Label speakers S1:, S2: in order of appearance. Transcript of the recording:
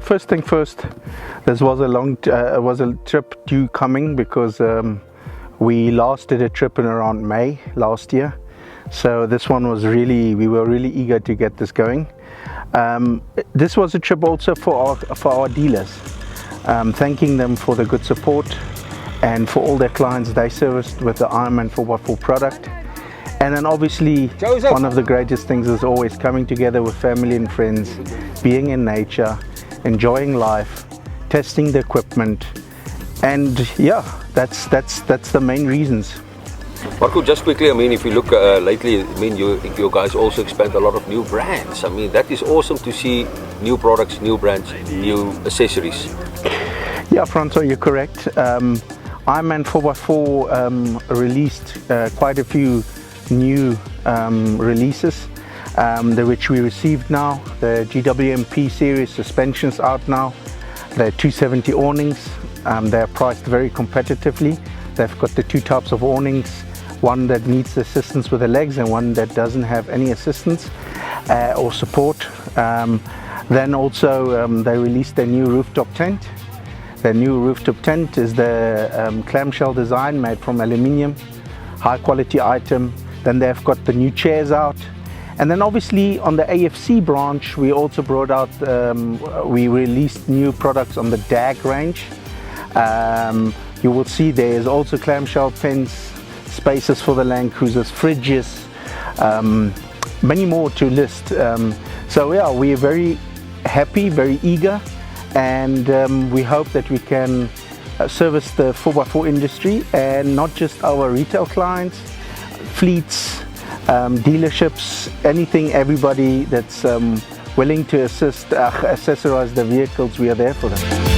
S1: First thing first, this was a trip due coming because we last did a trip in around May last year. So this one was we were really eager to get this going. This was a trip also for our dealers, thanking them for the good support and for all their clients they serviced with the IRONMAN 4x4 product. And then obviously one of the greatest things is always coming together with family and friends, being in nature, enjoying life, testing the equipment, and yeah, that's the main reasons.
S2: Marko, just quickly, I mean, if you look lately, I mean, you guys also expand a lot of new brands. I mean, that is awesome to see new products, new brands, new accessories.
S1: Yeah, Francois, you're correct. IRONMAN 4x4 released quite a few new releases, which we received now. The GWMP series suspensions out now. The 270 awnings, they're priced very competitively. They've got the two types of awnings, one that needs assistance with the legs and one that doesn't have any assistance or support. Then also they released their new rooftop tent. The new rooftop tent is the clamshell design made from aluminium, high quality item. Then they've got the new chairs out. And then obviously on the AFC branch, we also brought out, we released new products on the DAG range. You will see there is also clamshell tents, spaces for the Land Cruisers, fridges, many more to list. So yeah, we're very happy, very eager, and we hope that we can service the 4x4 industry, and not just our retail clients, fleets, dealerships, anything, everybody that's willing to assist, accessorize the vehicles, we are there for them.